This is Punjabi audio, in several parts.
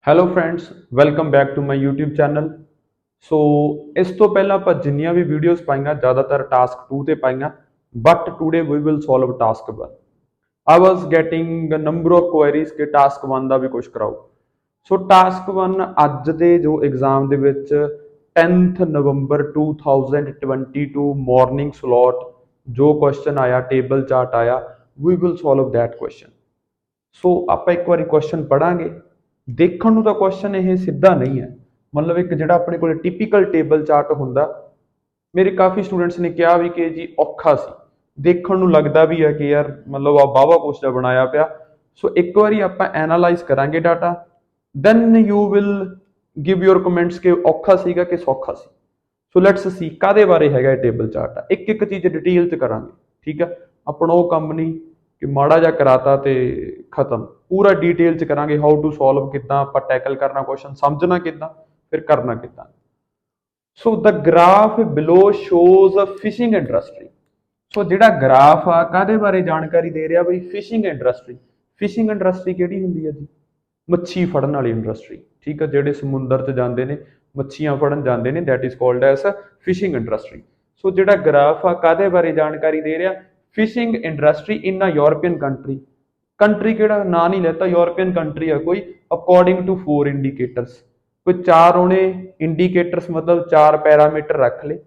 Hello friends, welcome back to my YouTube channel. So ਇਸ ਤੋਂ ਪਹਿਲਾਂ ਆਪਾਂ ਜਿੰਨੀਆਂ ਵੀ ਵੀਡੀਓਜ਼ ਪਾਈਆਂ ਜ਼ਿਆਦਾਤਰ ਟਾਸਕ 2 ਤੇ ਪਾਈਆਂ, but today we will solve task 1। I was getting number of queries ਕਿ ਟਾਸਕ 1 ਦਾ ਵੀ ਕੁਝ ਕਰਾਓ। ਸੋ ਟਾਸਕ 1 ਅੱਜ ਦੇ ਜੋ ਐਗਜ਼ਾਮ ਦੇ ਵਿੱਚ 10th ਨਵੰਬਰ 2022 ਮਾਰਨਿੰਗ ਸਲੋਟ ਜੋ ਕੁਐਸਚਨ ਆਇਆ, ਟੇਬਲ ਚਾਰਟ ਆਇਆ, we will solve that question. So ਆਪਾਂ ਇੱਕ ਵਾਰੀ ਕੁਐਸਚਨ ਪੜਾਂਗੇ। ਦੇਖਣ ਨੂੰ ਤਾਂ ਕੁਐਸਚਨ ਇਹ ਸਿੱਧਾ ਨਹੀਂ ਹੈ, ਮਤਲਬ ਇੱਕ ਜਿਹੜਾ ਆਪਣੇ ਕੋਲ ਟਿਪੀਕਲ ਟੇਬਲ ਚਾਰਟ ਹੁੰਦਾ। ਮੇਰੇ ਕਾਫੀ ਸਟੂਡੈਂਟਸ ਨੇ ਕਿਹਾ ਵੀ ਕਿ ਜੀ ਔਖਾ ਸੀ, ਦੇਖਣ ਨੂੰ ਲੱਗਦਾ ਵੀ ਹੈ ਕਿ ਯਾਰ ਮਤਲਬ ਆ ਬਾਵਾ ਕੁਛ ਦਾ ਬਣਾਇਆ ਪਿਆ। ਸੋ ਇੱਕ ਵਾਰੀ ਆਪਾਂ ਐਨਾਲਾਈਜ਼ ਕਰਾਂਗੇ data, then you will give your comments ਕਿ ਔਖਾ ਸੀਗਾ ਕਿ ਸੌਖਾ ਸੀ। ਸੋ ਲੈਟਸ ਸੀ ਕਾਦੇ ਬਾਰੇ ਹੈਗਾ ਇਹ ਟੇਬਲ ਚਾਰਟ ਆ, ਇੱਕ ਇੱਕ ਚੀਜ਼ ਡਿਟੇਲ ਚ ਕਰਾਂਗੇ। ਠੀਕ ਹੈ, ਆਪਣਾ ਉਹ ਕੰਮ ਨਹੀਂ ਕਿ ਮਾੜਾ ਜਿਹਾ ਕਰਾਤਾ ਤੇ ਖਤਮ, ਪੂਰਾ ਡਿਟੇਲ ਚ ਕਰਾਂਗੇ। ਹਾਊ ਟੂ ਸੋਲਵ, ਕਿੱਦਾਂ ਆਪਾਂ ਟੈਕਲ ਕਰਨਾ ਕੁਐਸਚਨ, ਸਮਝਣਾ ਕਿੱਦਾਂ, ਫਿਰ ਕਰਨਾ ਕਿੱਦਾਂ। ਸੋ ਦ ਗ੍ਰਾਫ ਬਿਲੋ ਸ਼ੋਜ਼ ਅ ਫਿਸ਼ਿੰਗ ਇੰਡਸਟਰੀ। ਸੋ ਜਿਹੜਾ ਗ੍ਰਾਫ ਆ ਕਾਦੇ ਬਾਰੇ ਜਾਣਕਾਰੀ ਦੇ ਰਿਹਾ ਬਈ, ਫਿਸ਼ਿੰਗ ਇੰਡਸਟਰੀ। ਫਿਸ਼ਿੰਗ ਇੰਡਸਟਰੀ ਕਿਹੜੀ ਹੁੰਦੀ ਹੈ ਜੀ? ਮੱਛੀ ਫੜਨ ਵਾਲੀ ਇੰਡਸਟਰੀ। ਠੀਕ ਹੈ, ਜਿਹੜੇ ਸਮੁੰਦਰ 'ਚ ਜਾਂਦੇ ਨੇ, ਮੱਛੀਆਂ ਫੜਨ ਜਾਂਦੇ ਨੇ, that is called as fishing industry. So ਜਿਹੜਾ ਗ੍ਰਾਫ ਆ ਕਾਦੇ ਬਾਰੇ ਜਾਣਕਾਰੀ ਦੇ ਰਿਹਾ? Fishing industry in a European country. Country ਕਿਹੜਾ, ਨਾਂ ਨਹੀਂ ਲੈਤਾ, ਯੂਰਪੀਅਨ ਕੰਟਰੀ ਆ ਕੋਈ। ਅਕੋਰਡਿੰਗ ਟੂ 4 ਇੰਡੀਕੇਟਰਸ, ਕੋਈ 4 ਉਹਨੇ ਇੰਡੀਕੇਟਰਸ ਮਤਲਬ 4 ਪੈਰਾਮੀਟਰ ਰੱਖ ਲਏ,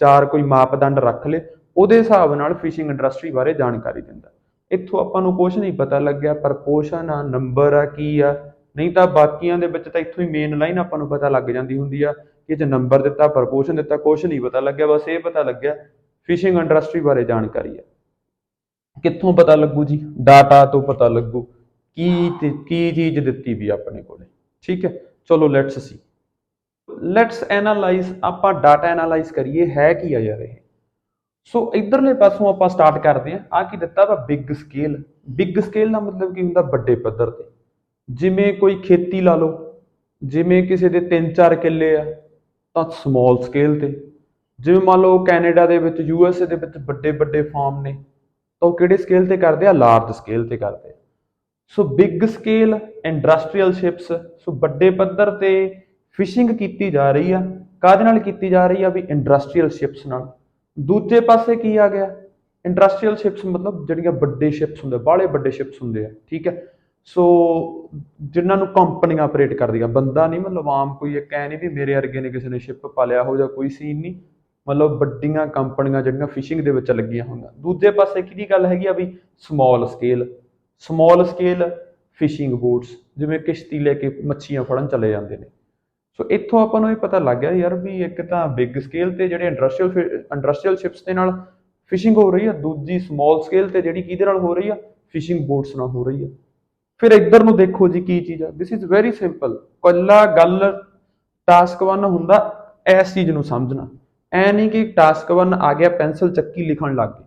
4 ਕੋਈ ਮਾਪਦੰਡ ਰੱਖ ਲਏ, ਉਹਦੇ ਹਿਸਾਬ ਨਾਲ ਫਿਸ਼ਿੰਗ ਇੰਡਸਟਰੀ ਬਾਰੇ ਜਾਣਕਾਰੀ ਦਿੰਦਾ। ਇੱਥੋਂ ਆਪਾਂ ਨੂੰ ਕੁਝ ਨਹੀਂ ਪਤਾ ਲੱਗਿਆ, ਪ੍ਰਪੋਰਸ਼ਨ ਆ, ਨੰਬਰ ਆ, ਕੀ ਆ, ਨਹੀਂ ਤਾਂ ਬਾਕੀਆਂ ਦੇ ਵਿੱਚ ਤਾਂ ਇੱਥੋਂ ਹੀ ਮੇਨ ਲਾਈਨ ਆਪਾਂ ਨੂੰ ਪਤਾ ਲੱਗ ਜਾਂਦੀ ਹੁੰਦੀ ਆ ਕਿ ਜੇ ਨੰਬਰ ਦਿੱਤਾ, ਪ੍ਰਪੋਰਸ਼ਨ ਦਿੱਤਾ, ਕੁਝ ਨਹੀਂ ਪਤਾ ਲੱਗਿਆ। ਬਸ ਇਹ ਪਤਾ ਲੱਗਿਆ ਫਿਸ਼ਿੰਗ ਇੰਡਸਟਰੀ ਬਾਰੇ ਜਾਣਕਾਰੀ ਆ। ਕਿੱਥੋਂ ਪਤਾ ਲੱਗੂ ਜੀ? ਡਾਟਾ ਤੋਂ ਪਤਾ ਲੱਗੂ ਕੀ ਚੀਜ਼ ਦਿੱਤੀ ਵੀ ਆਪਣੇ ਕੋਲੇ। ਠੀਕ ਹੈ, ਚਲੋ ਲੈਟਸ ਸੀ, ਲੈਟਸ ਐਨਾਲਾਈਜ਼। ਆਪਾਂ ਡਾਟਾ ਐਨਾਲਾਈਜ਼ ਕਰੀਏ, ਹੈ ਕੀ ਆ ਯਾਰ ਇਹ। ਸੋ ਇਧਰਲੇ ਪਾਸੋਂ ਆਪਾਂ ਸਟਾਰਟ ਕਰਦੇ ਆ ਕੀ ਦਿੱਤਾ ਵਾ? Big scale. ਬਿਗ ਸਕੇਲ ਦਾ ਮਤਲਬ ਕੀ ਹੁੰਦਾ? ਵੱਡੇ ਪੱਧਰ ਤੇ। ਜਿਵੇਂ ਕੋਈ ਖੇਤੀ ਲਾ ਲਓ, ਜਿਵੇਂ ਕਿਸੇ ਦੇ 3-4 ਕਿੱਲੇ ਆ ਤਾਂ ਸਮਾਲ ਸਕੇਲ ਤੇ। ਜਿਵੇਂ ਮੰਨ ਲਓ ਕੈਨੇਡਾ ਦੇ ਵਿੱਚ, USA ਦੇ ਵਿੱਚ ਵੱਡੇ ਵੱਡੇ ਫਾਰਮ ਨੇ ਤਾਂ ਉਹ ਕਿਹੜੇ ਸਕੇਲ ਤੇ ਕਰਦੇ ਆ? ਲਾਰਜ ਸਕੇਲ ਤੇ ਕਰਦੇ ਆ। ਸੋ ਬਿਗ ਸਕੇਲ ਇੰਡਸਟਰੀਅਲ ਸ਼ਿਪਸ। ਸੋ ਵੱਡੇ ਪੱਧਰ ਤੇ ਫਿਸ਼ਿੰਗ ਕੀਤੀ ਜਾ ਰਹੀ ਆ, ਕਾਹਦੇ ਨਾਲ ਕੀਤੀ ਜਾ ਰਹੀ ਆ ਵੀ? ਇੰਡਸਟਰੀਅਲ ਸ਼ਿਪਸ ਨਾਲ। ਦੂਜੇ ਪਾਸੇ ਕੀ ਆ ਗਿਆ? ਇੰਡਸਟਰੀਅਲ ਸ਼ਿਪਸ ਮਤਲਬ ਜਿਹੜੀਆਂ ਵੱਡੇ ਸ਼ਿਪਸ ਹੁੰਦੇ, ਬਾਹਲੇ ਵੱਡੇ ਸ਼ਿਪਸ ਹੁੰਦੇ ਆ। ਠੀਕ ਹੈ, ਸੋ ਜਿਨ੍ਹਾਂ ਨੂੰ ਕੰਪਨੀਆਂ ਆਪਰੇਟ ਕਰਦੀਆਂ, ਬੰਦਾ ਨਹੀਂ, ਮਤਲਬ ਆਮ ਕੋਈ ਇੱਕ ਐ ਨਹੀਂ ਵੀ ਮੇਰੇ ਵਰਗੇ ਨੇ ਕਿਸੇ ਨੇ ਸ਼ਿਪ ਪਾ ਲਿਆ ਹੋ ਜਾਂ ਕੋਈ ਸੀਨ ਨਹੀਂ, ਮਤਲਬ ਵੱਡੀਆਂ ਕੰਪਨੀਆਂ ਜਿਹੜੀਆਂ ਫਿਸ਼ਿੰਗ ਦੇ ਵਿੱਚ ਲੱਗੀਆਂ ਹੋਈਆਂ। ਦੂਜੇ ਪਾਸੇ ਕਿਹਦੀ ਗੱਲ ਹੈਗੀ ਆ ਵੀ? Small scale. Small scale fishing boats, ਜਿਵੇਂ ਕਿਸ਼ਤੀ ਲੈ ਕੇ ਮੱਛੀਆਂ ਫੜਨ ਚਲੇ ਜਾਂਦੇ ਨੇ। ਸੋ ਇੱਥੋਂ ਆਪਾਂ ਨੂੰ ਇਹ ਪਤਾ ਲੱਗ ਗਿਆ ਯਾਰ ਵੀ ਇੱਕ ਤਾਂ ਬਿਗ ਸਕੇਲ ਤੇ ਜਿਹੜੇ ਇੰਡਸਟਰੀਅਲ ਸ਼ਿਪਸ ਦੇ ਨਾਲ ਫਿਸ਼ਿੰਗ ਹੋ ਰਹੀ ਆ, ਦੂਜੀ ਸਮਾਲ ਸਕੇਲ ਤੇ ਜਿਹੜੀ ਕਿਹਦੇ ਨਾਲ ਹੋ ਰਹੀ ਆ? ਫਿਸ਼ਿੰਗ ਬੋਟਸ ਨਾਲ ਹੋ ਰਹੀ ਆ। ਫਿਰ ਇੱਧਰ ਨੂੰ ਦੇਖੋ ਜੀ ਕੀ ਚੀਜ਼ ਆ। ਦਿਸ ਇਜ਼ ਵੈਰੀ ਸਿੰਪਲ। ਕੱਲਾ ਗੱਲ ਟਾਸਕ 1 ਹੁੰਦਾ ਇਸ ਚੀਜ਼ ਨੂੰ ਸਮਝਣਾ। ਐ ਨਹੀਂ ਕਿ ਟਾਸਕ 1 ਆ ਗਿਆ ਪੈਨਸਲ ਚੱਕੀ ਲਿਖਣ ਲੱਗ ਗਏ।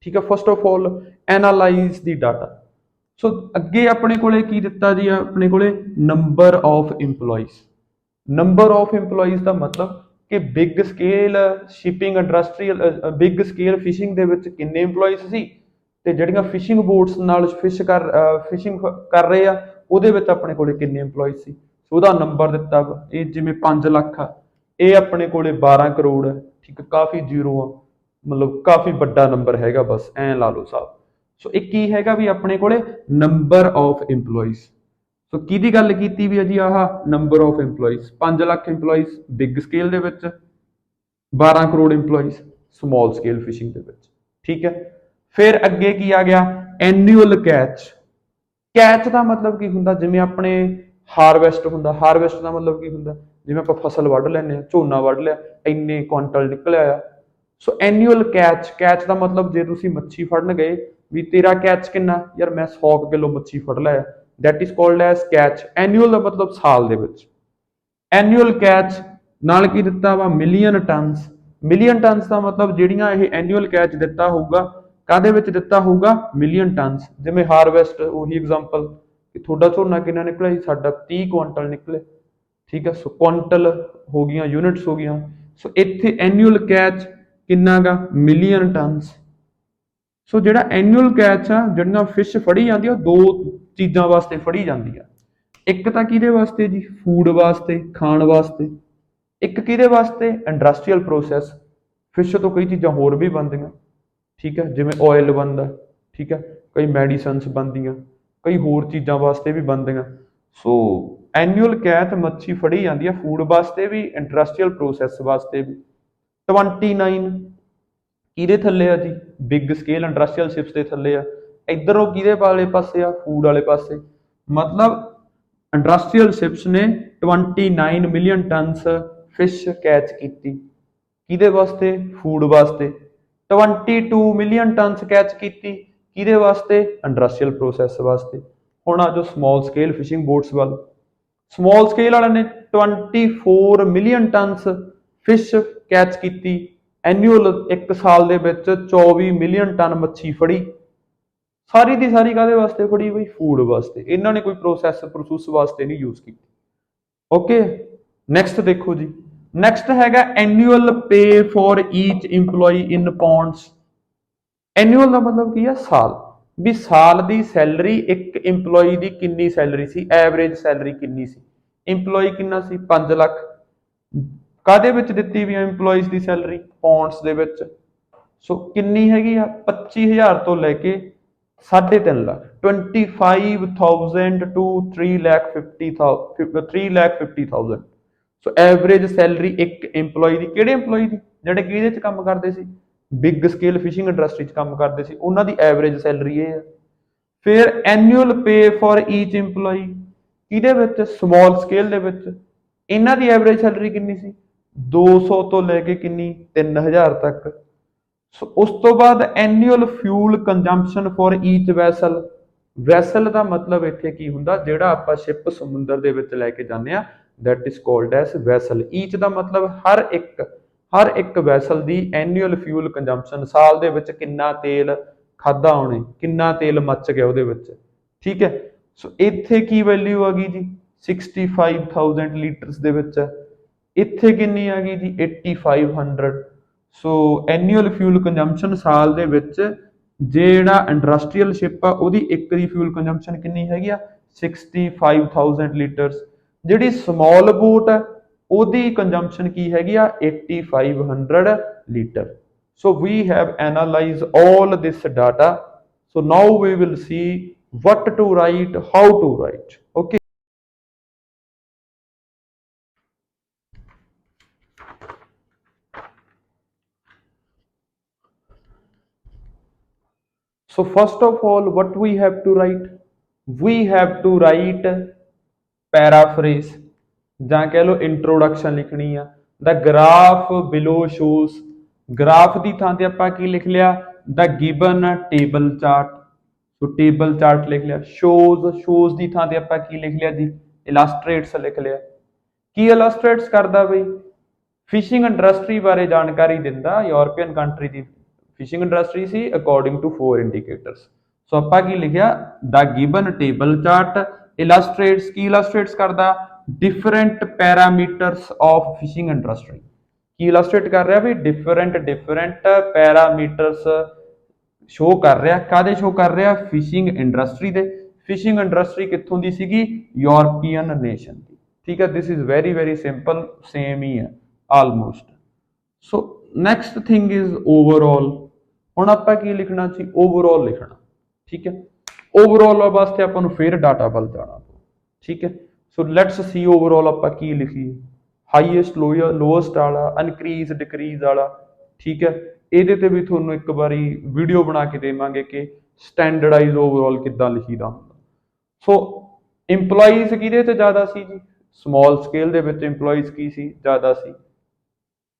ਠੀਕ ਹੈ, first of all analyse the data. So ਅੱਗੇ ਆਪਣੇ ਕੋਲੇ ਕੀ ਦਿੱਤਾ ਜੀ? ਆਪਣੇ ਕੋਲੇ number of employees. Number of employees ਦਾ ਮਤਲਬ ਕਿ big scale shipping industrial, big scale fishing ਦੇ ਵਿੱਚ ਕਿੰਨੇ ਇੰਪਲੋਈਜ਼ ਸੀ, ਤੇ ਜਿਹੜੀਆਂ ਫਿਸ਼ਿੰਗ ਬੋਟਸ ਨਾਲ ਫਿਸ਼ਿੰਗ ਕਰ ਰਹੇ ਆ ਉਹਦੇ ਵਿੱਚ ਆਪਣੇ ਕੋਲੇ ਕਿੰਨੇ ਇੰਪਲੋਈਜ਼ ਸੀ। ਉਹਦਾ ਨੰਬਰ ਦਿੱਤਾ ਵਾ, ਇਹ ਜਿਵੇਂ 5 ਲੱਖ ਆ, ਇਹ ਆਪਣੇ ਕੋਲੇ 12 ਕਰੋੜ ਹੈ। ਠੀਕ ਹੈ, ਕਾਫੀ ਜ਼ੀਰੋ ਆ, ਮਤਲਬ ਕਾਫੀ ਵੱਡਾ ਨੰਬਰ ਹੈਗਾ, ਬਸ ਐਂ ਲਾ ਲਓ ਸਾਹਿਬ। ਸੋ ਇਹ ਕੀ ਹੈਗਾ ਵੀ ਆਪਣੇ ਕੋਲੇ? Number of employees. ਸੋ ਕਿਹਦੀ ਗੱਲ ਕੀਤੀ ਵੀ ਹੈ ਜੀ? ਆਹ number of employees. 5 lakh employees big scale ਦੇ ਵਿੱਚ, 12 crore employees small scale fishing ਦੇ ਵਿੱਚ। ਠੀਕ ਹੈ, ਫਿਰ ਅੱਗੇ ਕੀ ਆ ਗਿਆ? Annual catch. ਕੈਚ ਦਾ ਮਤਲਬ ਕੀ ਹੁੰਦਾ? ਜਿਵੇਂ ਆਪਣੇ ਹਾਰਵੈਸਟ ਹੁੰਦਾ, ਹਾਰਵੈਸਟ ਦਾ ਮਤਲਬ ਕੀ ਹੁੰਦਾ? ਜਿਵੇਂ ਆਪਾਂ ਫਸਲ ਵੱਢ ਲੈਂਦੇ ਹਾਂ, ਝੋਨਾ ਵੱਢ ਲਿਆ, ਇੰਨੇ ਕੁਆਂਟਲ ਨਿਕਲਿਆ ਆ। ਸੋ ਐਨੂਅਲ ਕੈਚ। ਕੈਚ ਦਾ ਮਤਲਬ ਜੇ ਤੁਸੀਂ ਮੱਛੀ ਫੜਨ ਗਏ ਵੀ ਤੇਰਾ ਕੈਚ ਕਿੰਨਾ? ਯਾਰ ਮੈਂ 100 ਕਿਲੋ ਮੱਛੀ ਫੜ ਲਿਆ, that is called as catch. Annual ਦਾ ਮਤਲਬ ਸਾਲ ਦੇ ਵਿੱਚ। ਐਨੂਅਲ ਕੈਚ ਨਾਲ ਕੀ ਦਿੱਤਾ ਵਾ? Million tons. ਮਿਲੀਅਨ ਟਨਸ ਦਾ ਮਤਲਬ ਜਿਹੜੀਆਂ ਇਹ ਐਨੂਅਲ ਕੈਚ ਦਿੱਤਾ ਹੋਊਗਾ, ਕਾਹਦੇ ਵਿੱਚ ਦਿੱਤਾ ਹੋਊਗਾ? Million tons. ਜਿਵੇਂ ਹਾਰਵੈਸਟ, ਉਹੀ ਐਗਜ਼ਾਮਪਲ ਕਿ ਤੁਹਾਡਾ ਝੋਨਾ ਕਿੰਨਾ ਨਿਕਲਿਆ ਜੀ? ਸਾਡਾ 30 ਕੁਆਂਟਲ ਨਿਕਲੇ। ਠੀਕ ਹੈ, ਸੋ ਕੁਆਂਟਲ ਹੋ ਗਈਆਂ, ਯੂਨਿਟਸ ਹੋ ਗਈਆਂ। ਸੋ ਇੱਥੇ ਐਨੂਅਲ ਕੈਚ ਕਿੰਨਾ ਗਾ? Million tons. ਸੋ ਜਿਹੜਾ ਐਨੂਅਲ ਕੈਚ ਆ, ਜਿਹੜੀਆਂ ਫਿਸ਼ ਫੜੀ ਜਾਂਦੀ ਆ, ਉਹ ਦੋ ਚੀਜ਼ਾਂ ਵਾਸਤੇ ਫੜੀ ਜਾਂਦੀ ਆ। ਇੱਕ ਤਾਂ ਕਿਹਦੇ ਵਾਸਤੇ ਜੀ, ਫੂਡ ਵਾਸਤੇ, ਖਾਣ ਵਾਸਤੇ। ਇੱਕ ਕਿਹਦੇ ਵਾਸਤੇ, ਇੰਡਸਟਰੀਅਲ ਪ੍ਰੋਸੈਸ, ਫਿਸ਼ ਤੋਂ ਕਈ ਚੀਜ਼ਾਂ ਹੋਰ ਵੀ ਬਣਦੀਆਂ, ਠੀਕ ਹੈ, ਜਿਵੇਂ ਆਇਲ ਬਣਦਾ, ਠੀਕ ਹੈ, ਕਈ ਮੈਡੀਸਨਸ ਬਣਦੀਆਂ, ਕਈ ਹੋਰ ਚੀਜ਼ਾਂ ਵਾਸਤੇ ਵੀ ਬਣਦੀਆਂ। ਸੋ ਐਨੂਅਲ ਕੈਚ ਮੱਛੀ ਫੜੀ ਜਾਂਦੀ ਹੈ ਫੂਡ ਵਾਸਤੇ ਵੀ, ਇੰਡਸਟਰੀਅਲ ਪ੍ਰੋਸੈਸ ਵਾਸਤੇ ਵੀ। 29 ਕਿਹਦੇ ਥੱਲੇ ਆ ਜੀ, ਬਿਗ ਸਕੇਲ ਇੰਡਸਟਰੀਅਲ ਸ਼ਿਪਸ ਦੇ ਥੱਲੇ ਆ। ਇਧਰੋਂ ਕਿਹਦੇ ਵਾਲੇ ਪਾਸੇ ਆ, ਫੂਡ ਵਾਲੇ ਪਾਸੇ। ਮਤਲਬ ਇੰਡਸਟਰੀਅਲ ਸ਼ਿਪਸ ਨੇ 29 ਮਿਲੀਅਨ ਟਨਸ ਫਿਸ਼ ਕੈਚ ਕੀਤੀ, ਕਿਹਦੇ ਵਾਸਤੇ, ਫੂਡ ਵਾਸਤੇ। 22 ਮਿਲੀਅਨ ਟਨਸ ਕੈਚ ਕੀਤੀ, ਕਿਹਦੇ ਵਾਸਤੇ, ਇੰਡਸਟਰੀਅਲ ਪ੍ਰੋਸੈਸ ਵਾਸਤੇ। ਹੁਣ ਆ ਜੋ ਸਮਾਲ ਸਕੇਲ ਫਿਸ਼ਿੰਗ ਬੋਟਸ ਵੱਲ, ਸਮਾਲ ਸਕੇਲ ਵਾਲਿਆਂ ਨੇ 24 ਮਿਲੀਅਨ ਟਨਸ ਫਿਸ਼ ਕੈਚ ਕੀਤੀ, ਐਨੂਅਲ ਇੱਕ ਸਾਲ ਦੇ ਵਿੱਚ 24 ਮਿਲੀਅਨ ਟਨ ਮੱਛੀ ਫੜੀ। ਸਾਰੀ ਦੀ ਸਾਰੀ ਕਾਹਦੇ ਵਾਸਤੇ ਫੜੀ ਬਈ, ਫੂਡ ਵਾਸਤੇ। ਇਹਨਾਂ ਨੇ ਕੋਈ ਪ੍ਰੋਸੈਸ ਵਾਸਤੇ ਨਹੀਂ ਯੂਜ਼ ਕੀਤੀ। ਓਕੇ, ਨੈਕਸਟ ਦੇਖੋ ਜੀ, ਨੈਕਸਟ ਹੈਗਾ annual pay for each EMPLOYE in pounds. Annual ਦਾ ਮਤਲਬ ਕੀ ਆ, ਸਾਲ। ਵੀ ਸਾਲ ਦੀ ਸੈਲਰੀ ਇੱਕ EMPLOYE ਦੀ ਕਿੰਨੀ ਸੈਲਰੀ ਸੀ, ਐਵਰੇਜ ਸੈਲਰੀ ਕਿੰਨੀ ਸੀ। EMPLOYE ਕਿੰਨਾ ਸੀ, 5 ਲੱਖ। ਕਾਹਦੇ ਵਿੱਚ ਦਿੱਤੀ ਵੀ EMPLOYES ਦੀ ਸੈਲਰੀ, ਪੌਂਡਸ ਦੇ ਵਿੱਚ। ਸੋ ਕਿੰਨੀ ਹੈਗੀ ਆ, 25,000 ਤੋਂ ਲੈ ਕੇ 3.5 lakh, 25,000 to 3,50,000। So average salary ਇੱਕ EMPLOYE ਦੀ, ਕਿਹੜੇ EMPLOYE ਦੀ, ਜਿਹੜੇ ਕਿਹਦੇ ਚ ਕੰਮ ਕਰਦੇ ਸੀ, ਬਿਗ ਸਕੇਲ ਫਿਸ਼ਿੰਗ ਇੰਡਸਟਰੀ ਚ ਕੰਮ ਕਰਦੇ ਸੀ, ਉਹਨਾਂ ਦੀ ਐਵਰੇਜ ਸੈਲਰੀ ਇਹ ਆ। ਫਿਰ annual pay for each EMPLOYE ਕਿਹਦੇ ਵਿੱਚ, ਸਮਾਲ ਸਕੇਲ ਦੇ ਵਿੱਚ। ਇਹਨਾਂ ਦੀ ਐਵਰੇਜ ਸੈਲਰੀ ਕਿੰਨੀ ਸੀ, 200 ਤੋਂ ਲੈ ਕੇ ਕਿੰਨੀ, 3,000 ਤੱਕ। ਸੋ ਉਸ ਤੋਂ ਬਾਅਦ annual fuel consumption for each vessel. Vessel ਦਾ ਮਤਲਬ ਇੱਥੇ ਕੀ ਹੁੰਦਾ, ਜਿਹੜਾ ਆਪਾਂ ਸ਼ਿਪ ਸਮੁੰਦਰ ਦੇ ਵਿੱਚ ਲੈ ਕੇ ਜਾਂਦੇ ਆ, that is called as vessel। ਈਚ ਦਾ ਮਤਲਬ ਹਰ ਇੱਕ ਵੈਸਲ ਦੀ ਐਨੂਅਲ ਫਿਊਲ ਕੰਜ਼ੰਪਸ਼ਨ, ਸਾਲ ਦੇ ਵਿੱਚ ਕਿੰਨਾ ਤੇਲ ਖਾਦਾ ਉਹਨੇ, ਕਿੰਨਾ ਤੇਲ ਮੱਚ ਗਿਆ ਉਹਦੇ ਵਿੱਚ, ਠੀਕ ਹੈ। ਸੋ ਇੱਥੇ ਕੀ ਵੈਲਿਊ ਆ ਗਈ ਜੀ, 65,000 ਲੀਟਰਸ ਦੇ ਵਿੱਚ। ਇੱਥੇ ਕਿੰਨੀ ਆ ਗਈ ਜੀ, 8500। ਸੋ ਐਨੂਅਲ ਫਿਊਲ ਕੰਜ਼ੰਪਸ਼ਨ ਸਾਲ ਦੇ ਵਿੱਚ, ਜਿਹੜਾ ਇੰਡਸਟਰੀਅਲ ਸ਼ਿਪ ਆ ਉਹਦੀ ਇੱਕ ਦੀ ਫਿਊਲ ਕੰਜ਼ੰਪਸ਼ਨ ਕਿੰਨੀ ਹੈਗੀ ਆ, 65,000 ਲੀਟਰਸ। ਜਿਹੜੀ ਸਮਾਲ ਬੋਟ ਹੈ ਉਹਦੀ ਕੰਜ਼ੰਪਸ਼ਨ ਕੀ ਹੈਗੀ ਆ, 8500 litre. So we have analyse all this data। so now we will see what to write, how to write। okay, so first of all what we have to write, we have to write paraphrase ਜਾਂ ਕਹਿ ਲਓ ਇੰਟਰੋਡਕਸ਼ਨ ਲਿਖਣੀ ਆ। ਦਾ ਗ੍ਰਾਫ ਬਿਲੋ ਸ਼ੋਜ਼, ਗ੍ਰਾਫ ਦੀ ਥਾਂ ਤੇ ਆਪਾਂ ਕੀ ਲਿਖ ਲਿਆ, ਦਾ ਗਿਵਨ ਟੇਬਲ ਚਾਰਟ। ਸੋ ਟੇਬਲ ਚਾਰਟ ਲਿਖ ਲਿਆ। ਸ਼ੋਜ਼ ਦੀ ਥਾਂ ਤੇ ਆਪਾਂ ਕੀ ਲਿਖ ਲਿਆ ਜੀ, ਇਲਾਸਟ੍ਰੇਟਸ ਲਿਖ ਲਿਆ। ਕੀ ਇਲਾਸਟ੍ਰੇਟਸ ਕਰਦਾ ਬਈ, ਫਿਸ਼ਿੰਗ ਇੰਡਸਟਰੀ ਬਾਰੇ ਜਾਣਕਾਰੀ ਦਿੰਦਾ। ਯੂਰਪੀਅਨ ਕੰਟਰੀ ਦੀ ਫਿਸ਼ਿੰਗ ਇੰਡਸਟਰੀ ਸੀ ਅਕੋਰਡਿੰਗ ਟੂ 4 ਇੰਡੀਕੇਟਰਸ। ਸੋ ਆਪਾਂ ਕੀ ਲਿਖਿਆ, the given table chart illustrates, ਕੀ ਇਲਾਸਟ੍ਰੇਟਸ ਕਰਦਾ, different parameters of fishing industry. ਕੀ ਇਲਾਸਟ੍ਰੇਟ ਕਰ ਰਿਹਾ ਵੀ, ਡਿਫਰੈਂਟ ਪੈਰਾਮੀਟਰਸ ਸ਼ੋ ਕਰ ਰਿਹਾ। ਕਾਦੇ ਸ਼ੋ ਕਰ ਰਿਹਾ, ਫਿਸ਼ਿੰਗ ਇੰਡਸਟਰੀ ਦੇ। ਫਿਸ਼ਿੰਗ ਇੰਡਸਟਰੀ ਕਿੱਥੋਂ ਦੀ ਸੀਗੀ, ਯੂਰਪੀਅਨ ਨੇਸ਼ਨ ਦੀ, ਠੀਕ ਹੈ। This is very simple, same ਹੀ ਹੈ almost. So next thing is overall. ਹੁਣ ਆਪਾਂ ਕੀ ਲਿਖਣਾ ਸੀ, ਓਵਰਆਲ ਲਿਖਣਾ, ਠੀਕ ਹੈ। ਓਵਰਆਲ ਵਾਸਤੇ ਆਪਾਂ ਨੂੰ ਫਿਰ ਡਾਟਾ ਵੱਲ ਜਾਣਾ, ਠੀਕ ਹੈ। ਸੋ ਲੈਟਸ ਸੀ ਓਵਰਆਲ ਆਪਾਂ ਕੀ ਲਿਖੀਏ, ਹਾਈਐਸਟ ਲੋਐਸਟ ਵਾਲਾ, ਇਨਕਰੀਜ਼ ਡਿਕਰੀਜ਼ ਵਾਲਾ, ਠੀਕ ਹੈ। ਇਹਦੇ ਤੇ ਵੀ ਤੁਹਾਨੂੰ ਇੱਕ ਵਾਰੀ ਵੀਡੀਓ ਬਣਾ ਕੇ ਦੇਵਾਂਗੇ ਕਿ ਸਟੈਂਡਰਡਾਈਜ਼ ਓਵਰਆਲ ਕਿੱਦਾਂ ਲਿਖੀਦਾ ਹੁੰਦਾ। ਸੋ EMPLOYEES ਕਿਹਦੇ ਤੇ ਜ਼ਿਆਦਾ ਸੀ ਜੀ, ਸਮਾਲ ਸਕੇਲ ਦੇ ਵਿੱਚ EMPLOYEES ਕੀ ਸੀ, ਜ਼ਿਆਦਾ ਸੀ।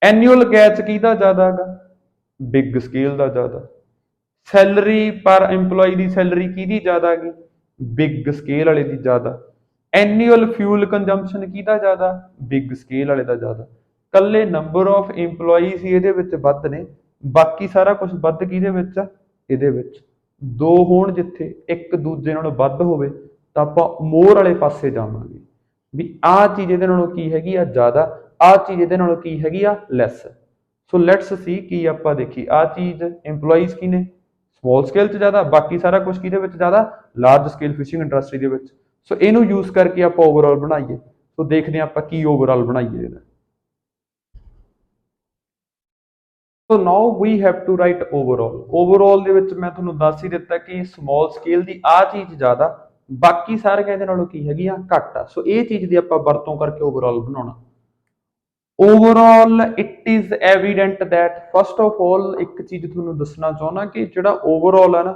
ਐਨੂਅਲ ਕੈਚ ਕਿਹਦਾ ਜ਼ਿਆਦਾ ਹੈਗਾ, ਬਿਗ ਸਕੇਲ ਦਾ ਜ਼ਿਆਦਾ। ਸੈਲਰੀ ਪਰ EMPLOYE ਦੀ ਸੈਲਰੀ ਕਿਹਦੀ ਜ਼ਿਆਦਾ ਹੈਗੀ, ਬਿਗ ਸਕੇਲ ਵਾਲੇ ਦੀ ਜ਼ਿਆਦਾ। ਐਨੂਅਲ ਫਿਊਲ ਕੰਜ਼ੰਪਸ਼ਨ ਕਿਹਦਾ ਜ਼ਿਆਦਾ, ਬਿਗ ਸਕੇਲ ਵਾਲੇ ਦਾ ਜ਼ਿਆਦਾ। ਕੱਲੇ ਨੰਬਰ ਆਫ EMPLOYEES ਹੀ ਇਹਦੇ ਵਿੱਚ ਵੱਧ ਨੇ, ਬਾਕੀ ਸਾਰਾ ਕੁਝ ਵੱਧ ਕਿਹਦੇ ਵਿੱਚ ਆ, ਇਹਦੇ ਵਿੱਚ। ਦੋ ਹੋਣ ਜਿੱਥੇ, ਇੱਕ ਦੂਜੇ ਨਾਲੋਂ ਵੱਧ ਹੋਵੇ ਤਾਂ ਆਪਾਂ ਮੋਰ ਵਾਲੇ ਪਾਸੇ ਜਾਵਾਂਗੇ ਵੀ ਆਹ ਚੀਜ਼ ਇਹਦੇ ਨਾਲੋਂ ਕੀ ਹੈਗੀ ਆ, ਜ਼ਿਆਦਾ, ਆਹ ਚੀਜ਼ ਇਹਦੇ ਨਾਲੋਂ ਕੀ ਹੈਗੀ ਆ, ਲੈਸ। ਸੋ ਲੈਟਸ ਸੀ ਕੀ ਆਪਾਂ ਦੇਖੀ, ਆਹ ਚੀਜ਼ EMPLOYEES ਕੀ ਨੇ, ਸਮਾਲ ਸਕੇਲ 'ਚ ਜ਼ਿਆਦਾ, ਬਾਕੀ ਸਾਰਾ ਕੁਝ ਕਿਹਦੇ ਵਿੱਚ ਜ਼ਿਆਦਾ, ਲਾਰਜ ਸਕੇਲ ਫਿਸ਼ਿੰਗ ਇੰਡਸਟਰੀ ਦੇ ਵਿੱਚ। ਸੋ ਇਹਨੂੰ ਯੂਜ਼ ਕਰਕੇ ਆਪਾਂ ਓਵਰਆਲ ਬਣਾਈਏ। ਸੋ ਦੇਖਦੇ ਹਾਂ ਆਪਾਂ ਕੀ ਓਵਰਆਲ ਬਣਾਈਏ ਇਹਦਾ। So now we have to write overall. Overall ਦੇ ਵਿੱਚ ਮੈਂ ਤੁਹਾਨੂੰ ਦੱਸ ਹੀ ਦਿੱਤਾ ਕਿ ਸਮਾਲ ਸਕੇਲ ਦੀ ਆ ਚੀਜ਼ ਜ਼ਿਆਦਾ, ਬਾਕੀ ਸਾਰੀਆਂ ਇਹਦੇ ਨਾਲੋਂ ਕੀ ਹੈਗੀਆਂ ਘੱਟ ਆ। ਸੋ ਇਹ ਚੀਜ਼ ਦੀ ਆਪਾਂ ਵਰਤੋਂ ਕਰਕੇ ਓਵਰਆਲ ਬਣਾਉਣਾ। Overall it is evident that, first of ਆਲ ਇੱਕ ਚੀਜ਼ ਤੁਹਾਨੂੰ ਦੱਸਣਾ ਚਾਹੁੰਦਾ ਕਿ ਜਿਹੜਾ ਓਵਰਆਲ ਹੈ ਨਾ,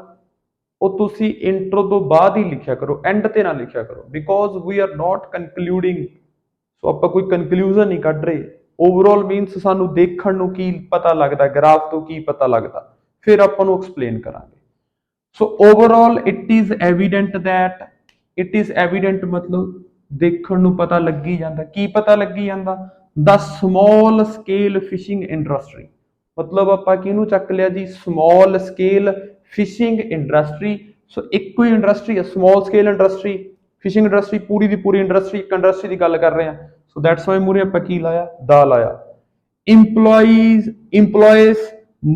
ਉਹ ਤੁਸੀਂ ਇੰਟਰੋ ਤੋਂ ਬਾਅਦ ਹੀ ਲਿਖਿਆ ਕਰੋ, ਐਂਡ ਤੇ ਨਾ ਲਿਖਿਆ ਕਰੋ, because we are not concluding. ਸੋ ਆਪਾਂ ਕੋਈ ਕਨਕਲੂਜਨ ਨਹੀਂ ਕੱਢ ਰਹੇ। ਓਵਰਆਲ ਮੀਨਸ ਸਾਨੂੰ ਦੇਖਣ ਨੂੰ ਕੀ ਪਤਾ ਲੱਗਦਾ, ਗ੍ਰਾਫ ਤੋਂ ਕੀ ਪਤਾ ਲੱਗਦਾ, ਫਿਰ ਆਪਾਂ ਨੂੰ ਐਕਸਪਲੇਨ ਕਰਾਂਗੇ। ਸੋ overall it is evident that, it is evident ਮਤਲਬ ਦੇਖਣ ਨੂੰ ਪਤਾ ਲੱਗੀ ਜਾਂਦਾ। ਕੀ ਪਤਾ ਲੱਗੀ ਜਾਂਦਾ? The small scale fishing industry. ਮਤਲਬ ਆਪਾਂ ਕਿਹਨੂੰ ਚੱਕ ਲਿਆ ਜੀ? Small scale fishing industry. So ਇੱਕੋ ਹੀ ਇੰਡਸਟਰੀ ਹੈ small scale industry, fishing industry, ਪੂਰੀ ਦੀ ਪੂਰੀ ਇੰਡਸਟਰੀ, ਇੱਕ ਇੰਡਸਟਰੀ ਦੀ ਗੱਲ ਕਰ ਰਹੇ ਹਾਂ। ਸੋ ਦੈਟਸ ਵਾਈ ਮੂਰੇ ਆਪਾਂ ਕੀ ਲਾਇਆ? ਦਾ ਲਾਇਆ। ਇੰਪਲੋਇਜ਼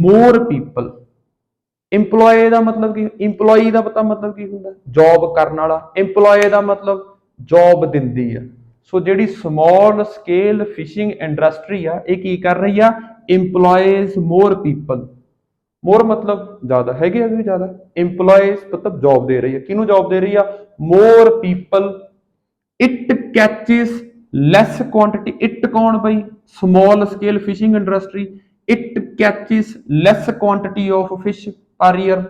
ਮੋਰ ਪੀਪਲ। ਇੰਪਲੋਏ ਦਾ ਮਤਲਬ ਕੀ? ਇੰਪਲੋਈ ਦਾ ਪਤਾ ਮਤਲਬ ਕੀ ਹੁੰਦਾ? ਜੌਬ ਕਰਨ ਵਾਲਾ। ਇੰਪਲੋਏ ਦਾ ਮਤਲਬ ਜੌਬ ਦਿੰਦੀ ਆ। ਸੋ ਜਿਹੜੀ ਸਮਾਲ ਸਕੇਲ ਫਿਸ਼ਿੰਗ ਇੰਡਸਟਰੀ ਆ, ਇਹ ਕੀ ਕਰ ਰਹੀ ਆ? ਇੰਪਲੋਇਜ਼ ਮੋਰ ਪੀਪਲ। ਮੋਰ ਮਤਲਬ ਜ਼ਿਆਦਾ, ਹੈਗੇ ਆ ਵੀ ਜ਼ਿਆਦਾ। ਇੰਪਲੋਇਜ਼ ਮਤਲਬ ਜੌਬ ਦੇ ਰਹੀ ਹੈ। ਕਿਹਨੂੰ ਜੌਬ ਦੇ ਰਹੀ ਆ? More people. It catches less quantity. It ਕੌਣ ਬਈ? Small scale fishing industry. It catches less quantity of fish per year.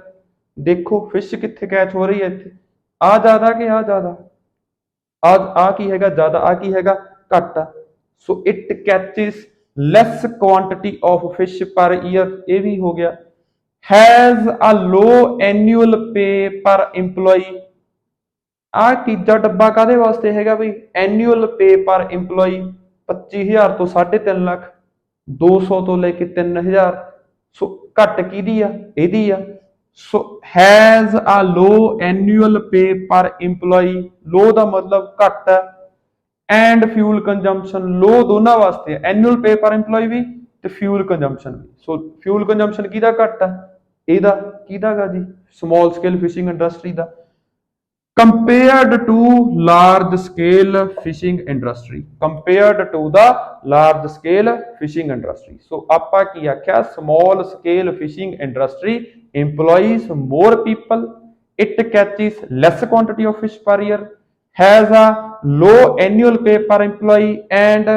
ਦੇਖੋ ਫਿਸ਼ ਕਿੱਥੇ ਕੈਚ ਹੋ ਰਹੀ ਹੈ ਇੱਥੇ? ਆ ਜ਼ਿਆਦਾ ਕਿ ਆ ਜ਼ਿਆਦਾ? ਆ ਕੀ ਹੈਗਾ? ਜ਼ਿਆਦਾ। ਆ ਕੀ ਹੈਗਾ? ਘੱਟ ਆ। So it catches less quantity of fish per year, ਇਹ ਵੀ ਹੋ ਗਿਆ। ਹੈਜ਼ ਅ ਲੋ ਐਨੂਅਲ ਪੇ ਪਰ EMPLOYE। ਆ ਤੀਜਾ ਡੱਬਾ ਕਾਦੇ ਵਾਸਤੇ ਹੈਗਾ ਬਈ? ਐਨੂਅਲ ਪੇ ਪਰ EMPLOYE। 25,000 ਤੋਂ 3.5 ਲੱਖ, 200 ਤੋਂ ਲੈ ਕੇ 3,000। ਸੋ ਘੱਟ ਕਿਹਦੀ ਆ? ਇਹਦੀ ਆ। ਸੋ ਹੈਜ਼ ਅ ਲੋ ਐਨੂਅਲ ਪੇ ਪਰ EMPLOYE। ਲੋ ਦਾ ਮਤਲਬ ਘੱਟ ਹੈ, ਐਂਡ ਫਿਊਲ ਕੰਜੰਪਸ਼ਨ। ਲੋ ਦੋਨਾਂ ਵਾਸਤੇ ਹੈ, ਐਨੂਅਲ ਪੇ ਪਰ EMPLOYE ਵੀ ਤੇ ਫਿਊਲ ਕੰਜੰਪਸ਼ਨ ਵੀ। ਸੋ ਫਿਊਲ ਕੰਜੰਪਸ਼ਨ ਕਿਹਦਾ ਘੱਟ ਹੈ? ਇਹਦਾ। ਕਿਹਦਾ ਗਾ ਜੀ? ਸਮਾਲ ਸਕੇਲ ਫਿਸ਼ਿੰਗ ਇੰਡਸਟਰੀ ਦਾ। compared to large scale fishing industry, compared to the large scale fishing industry। so ਆਪਾਂ ਕੀ ਆਖਿਆ? small scale fishing industry employs more people, it catches less quantity of fish per year, has a low annual pay per employee and